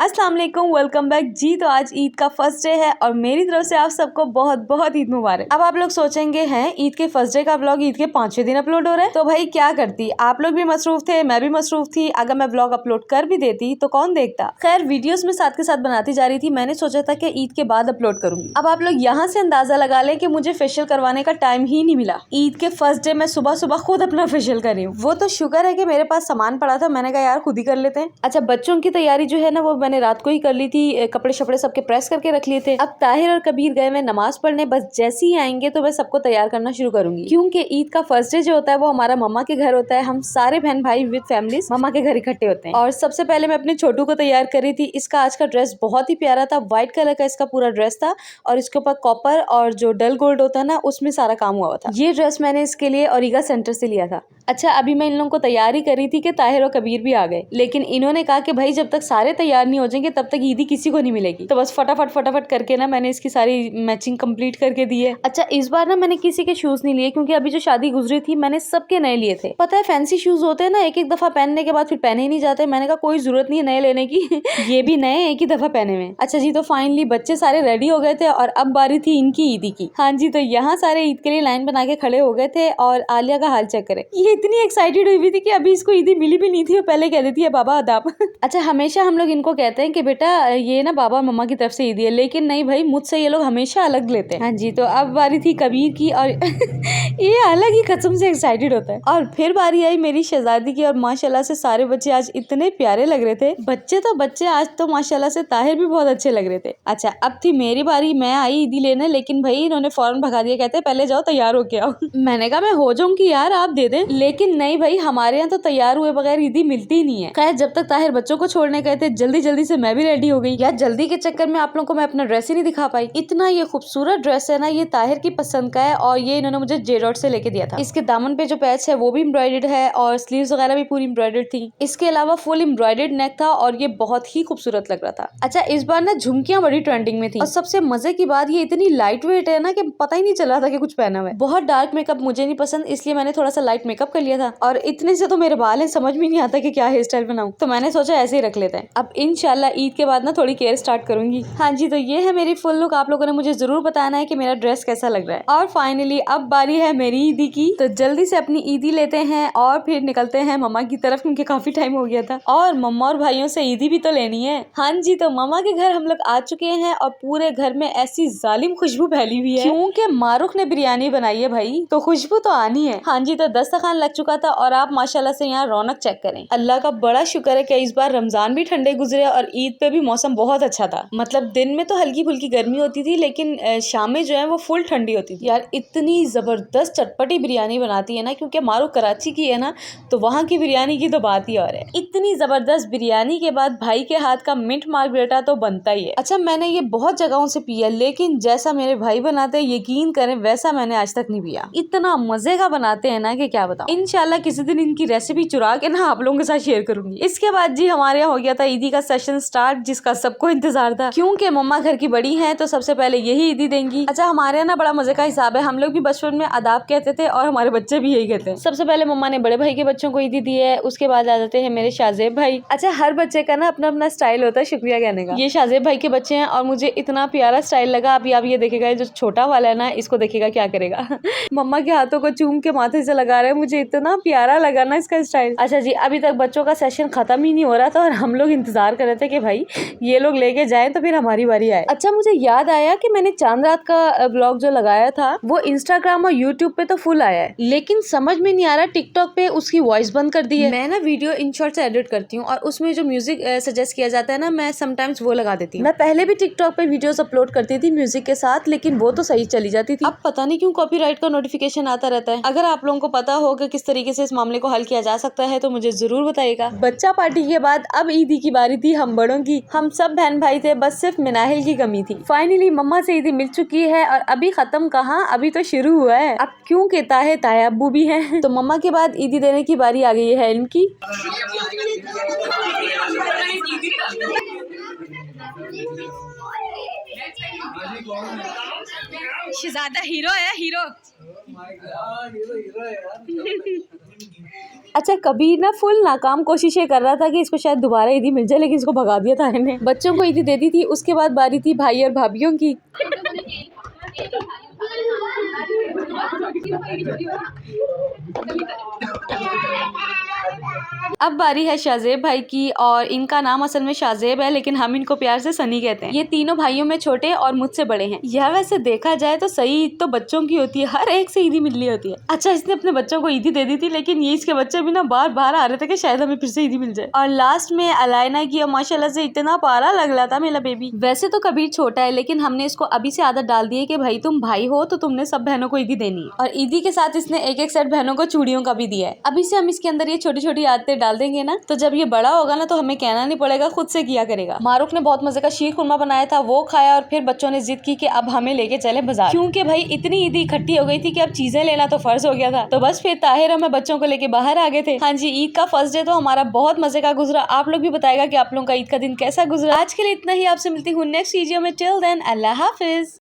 अस्सलाम वालेकुम, welcome back जी। तो आज ईद का फर्स्ट डे है और मेरी तरफ से आप सबको बहुत बहुत ईद मुबारक। अब आप लोग सोचेंगे हैं ईद के फर्स्ट डे का व्लॉग ईद के 5वें दिन अपलोड हो रहा है, तो भाई क्या करती, आप लोग भी मसरूफ थे, मैं भी मसरूफ थी। अगर मैं व्लॉग अपलोड कर भी देती तो कौन देखता। खैर वीडियोस में साथ के साथ बनाती जा रही थी। मैंने सोचा था कि ईद के बाद अपलोड करूंगी। अब आप लोग यहाँ से अंदाजा लगा लें कि मुझे फेशियल करवाने का टाइम ही नहीं मिला। ईद के फर्स्ट डे मैं सुबह सुबह खुद अपना फेशियल कर रही हूँ। वो तो शुक्र है कि मेरे पास सामान पड़ा था, मैंने कहा यार खुद ही कर लेते हैं। अच्छा, बच्चों की तैयारी जो है ना वो मैंने रात को ही कर ली थी, कपड़े शपड़े सबके प्रेस करके रख लिए थे। अब ताहिर और कबीर गए मैं नमाज पढ़ने, बस जैसे ही आएंगे तो मैं सबको तैयार करना शुरू करूंगी, क्योंकि ईद का फर्स्ट डे जो होता है वो हमारा मम्मा के घर होता है। हम सारे बहन भाई विद फैमिलीज मम्मा के घर इकट्ठे होते हैं। और सबसे पहले मैं अपने छोटू को तैयार कर रही थी। इसका आज का ड्रेस बहुत ही प्यारा था, व्हाइट कलर का इसका पूरा ड्रेस था और इसके ऊपर कॉपर और जो डल गोल्ड होता है ना उसमें सारा काम हुआ था। ये ड्रेस मैंने इसके लिए ओरिगा सेंटर से लिया था। अच्छा, अभी मैं इन लोगों को तैयारी कर रही थी कि ताहिर और कबीर भी आ गए, लेकिन इन्होंने कहा कि भाई जब तक सारे तैयार नहीं हो जाएंगे तब तक ईदी किसी को नहीं मिलेगी। तो बस फटाफट करके ना मैंने इसकी सारी मैचिंग कंप्लीट करके दी है। अच्छा, इस बार ना मैंने किसी के शूज नहीं लिए, क्योंकि अभी जो शादी गुजरी थी मैंने सबके नए लिए थे। पता है फैंसी शूज होते हैं ना, एक एक दफा पहनने के बाद फिर पहने ही नहीं जाते। मैंने कहा कोई जरूरत नहीं है नए लेने की ये भी नए एक ही दफा पहने में। अच्छा जी, तो फाइनली बच्चे सारे रेडी हो गए थे और अब बारी थी इनकी ईदी की। हाँ जी, तो यहाँ सारे ईद के लिए लाइन बना के खड़े हो गए थे और आलिया का हाल चेक करें। ये इतनी एक्साइटेड हुई थी कि अभी इसको ईदी मिली भी नहीं थी और पहले कह देती है बाबा अदाब। अच्छा, हमेशा हम लोग इनको कहते हैं कि बेटा ये ना बाबा और मम्मा की तरफ से ईदी है, लेकिन नहीं भाई, मुझसे ये लोग हमेशा अलग लेते हैं। हाँ जी, तो अब बारी थी कबीर की और ये अलग ही कसम से एक्साइटेड होता है। और फिर बारी आई मेरी शहजादी की और माशाल्लाह से सारे बच्चे आज इतने प्यारे लग रहे थे। बच्चे तो बच्चे, आज तो माशाल्लाह से ताहिर भी बहुत अच्छे लग रहे थे। अच्छा, अब थी मेरी बारी, मैं आई ईदी लेने, लेकिन भाई इन्होंने फौरन भगा दिया, कहते पहले जाओ तैयार होके आओ। मैंने कहा मैं हो जाऊंगी यार, आप दे दें, लेकिन नहीं भाई, हमारे यहाँ तो तैयार हुए बगैर ईदी मिलती ही नहीं है। खैर जब तक ताहिर बच्चों को छोड़ने गए थे जल्दी जल्दी से मैं भी रेडी हो गई। यार जल्दी के चक्कर में आप लोगों को मैं अपना ड्रेस ही नहीं दिखा पाई। इतना ये खूबसूरत ड्रेस है ना, ये ताहिर की पसंद का है और ये इन्होंने मुझे जे डॉट से लेके दिया था। इसके दामन पे जो पैच है वो भी एम्ब्रॉयडर्ड है और स्लीव्स वगैरह भी पूरी एम्ब्रॉयडर्ड थी। इसके अलावा फुल एम्ब्रॉयडर्ड नेक था और ये बहुत ही खूबसूरत लग रहा था। अच्छा, इस बार ना झुमकियां बड़ी ट्रेंडिंग में थी और सबसे मजे की बात ये इतनी लाइट वेट है ना कि पता ही नहीं चला था कि कुछ पहना हुआ है। बहुत डार्क मेकअप मुझे नहीं पसंद, इसलिए मैंने थोड़ा सा लाइट मेकअप कर लिया था और इतने से तो मेरे बाल है, समझ में नहीं आता कि क्या हेयर स्टाइल बनाऊं, तो मैंने सोचा ऐसे ही रख लेते हैं। अब इंशाल्लाह ईद के बाद ना थोड़ी केयर स्टार्ट करूंगी। हाँ जी, तो ये है मेरी फुल लुक। आप लोगों ने मुझे जरूर बताना है कि मेरा ड्रेस कैसा लग रहा है। और फाइनली अब बारी है मेरी ईदी की, तो जल्दी से अपनी ईदी लेते हैं और फिर निकलते हैं मम्मा की तरफ, क्योंकि काफी टाइम हो गया था और मम्मा और भाइयों से ईदी भी तो लेनी है। हाँ जी, तो मम्मा के घर हम लोग आ चुके हैं और पूरे घर में ऐसी जालिम खुशबू फैली हुई है, क्योंकि मारूख ने बिरयानी बनाई है भाई, तो खुशबू तो आनी है। हाँ जी, तो दस्तरखान लग चुका था और आप माशाल्लाह से यहाँ रौनक चेक करें। अल्लाह का बड़ा शुक्र है कि इस बार रमजान भी ठंडे गुजरे और ईद पे भी मौसम बहुत अच्छा था। मतलब दिन में तो हल्की फुल्की गर्मी होती थी, लेकिन शाम में जो है वो फुल ठंडी होती थी। यार इतनी जबरदस्त चटपटी बिरयानी बनाती है ना, क्योंकि मारू कराची की है ना, तो वहाँ की बिरयानी की तो बात ही और है। इतनी जबरदस्त बिरयानी के बाद भाई के हाथ का मिंट मार्गरेटा तो बनता ही है। अच्छा, मैंने ये बहुत जगहों से पिया, लेकिन जैसा मेरे भाई बनाते हैं यकीन करें वैसा मैंने आज तक नहीं पिया। इतना मजे का बनाते हैं ना कि क्या बताऊं। इंशाल्लाह किसी दिन इनकी रेसिपी चुरा के ना आप लोगों के साथ शेयर करूंगी। इसके बाद जी हमारे यहाँ हो गया था ईदी का सेशन स्टार्ट, जिसका सबको इंतजार था, क्योंकि मम्मा घर की बड़ी हैं तो सबसे पहले यही ईदी देंगी। अच्छा, हमारे यहाँ ना बड़ा मजे का हिसाब है, हम लोग भी बचपन में आदाब कहते थे और हमारे बच्चे भी यही कहते हैं। सबसे पहले मम्मा ने बड़े भाई के बच्चों को ईदी दी है, उसके बाद आ जाते हैं मेरे शाहजेब भाई। अच्छा, हर बच्चे का ना अपना अपना स्टाइल होता है शुक्रिया कहने का। ये शाहजेब भाई के बच्चे हैं और मुझे इतना प्यारा स्टाइल लगा। अभी आप ये देखेगा, जो छोटा वाला है ना इसको देखेगा क्या करेगा। मम्मा के हाथों को चूम के माथे से लगा रहे हैं, मुझे इतना प्यारा लगा ना इसका स्टाइल। अच्छा जी, अभी तक बच्चों का सेशन खत्म ही नहीं हो रहा था और हम लोग इंतजार कर रहे थे कि भाई ये लोग लेके जाएं तो फिर हमारी बारी आए। अच्छा, मुझे याद आया कि मैंने चांद रात का ब्लॉग जो लगाया था वो इंस्टाग्राम और यूट्यूब पे तो फुल आया है, लेकिन समझ में नहीं आ रहा टिकटॉक पे उसकी वॉइस बंद कर दी है। मैं ना वीडियो इन शॉर्ट से एडिट करती हूँ और उसमें जो म्यूजिक सजेस्ट किया जाता है ना, मैं समटाइम्स वो लगा देती हूँ। मैं पहले भी टिकटॉक पे वीडियोस अपलोड करती थी म्यूजिक के साथ, लेकिन वो तो सही चली जाती थी। अब पता नहीं क्यों कॉपीराइट का नोटिफिकेशन आता रहता है। अगर आप लोगों को पता हो कि किस तरीके से इस मामले को हल किया जा सकता है तो मुझे जरूर बताइएगा। बच्चा पार्टी के बाद अब ईदी की बारी थी हम बड़ों की। हम सब बहन भाई थे, बस सिर्फ मिनाहिल की कमी थी। फाइनली मम्मा से ईदी मिल चुकी है और अभी खत्म कहाँ, अभी तो शुरू हुआ है। अब क्यों कहता है ताया अब्बू भी है, तो मम्मा के बाद ईदी देने की बारी आ गई है इनकी। शहजादा हीरो है, हीरो। अच्छा कबीर ना फुल नाकाम कोशिशें कर रहा था कि इसको शायद दोबारा ईदी मिल जाए, लेकिन इसको भगा दिया था इन्हें। बच्चों को ईदी दे दी थी, उसके बाद बारी थी भाई और भाभीियों की। अब बारी है शाहजेब भाई की, और इनका नाम असल में शाहजेब है, लेकिन हम इनको प्यार से सनी कहते हैं। ये तीनों भाइयों में छोटे और मुझसे बड़े हैं। यह वैसे देखा जाए तो सही ईद तो बच्चों की होती है, हर एक से ईदी मिलनी होती है। अच्छा इसने अपने बच्चों को ईदी दे दी थी, लेकिन ये इसके बच्चे भी ना बार बार आ रहे थे कि शायद हमें फिर से ईदी मिल जाए। और लास्ट में अलायना की, और माशाल्लाह से इतना प्यारा लग रहा था मेरा बेबी। वैसे तो कबीर छोटा है, लेकिन हमने इसको अभी से आदत डाल दी है कि भाई तुम भाई हो तो तुमने सब बहनों को ईदी देनी है। और ईदी के साथ इसने एक एक सेट बहनों को चूड़ियों का भी दिया है। अभी से हम इसके अंदर ये छोटी छोटी आदतें डाल देंगे ना, तो जब ये बड़ा होगा ना तो हमें कहना नहीं पड़ेगा, खुद से किया करेगा। मारूफ ने बहुत मजे का शीर खुरमा बनाया था, वो खाया, और फिर बच्चों ने जिद की कि अब हमें लेके चले बाजार, क्योंकि भाई इतनी ईदी इकट्ठी हो गई थी कि अब चीजें लेना तो फर्ज हो गया था। तो बस फिर ताहिर हमें बच्चों को लेके बाहर आ गए थे। हाँ जी, ईद का फर्स्ट डे तो हमारा बहुत मजे का गुजरा। आप लोग भी बताएगा कि आप लोगों का ईद का दिन कैसा गुजरा। आज के लिए इतना ही, आपसे मिलती हूँ नेक्स्ट वीडियो में। टिल देन अल्लाह हाफिज।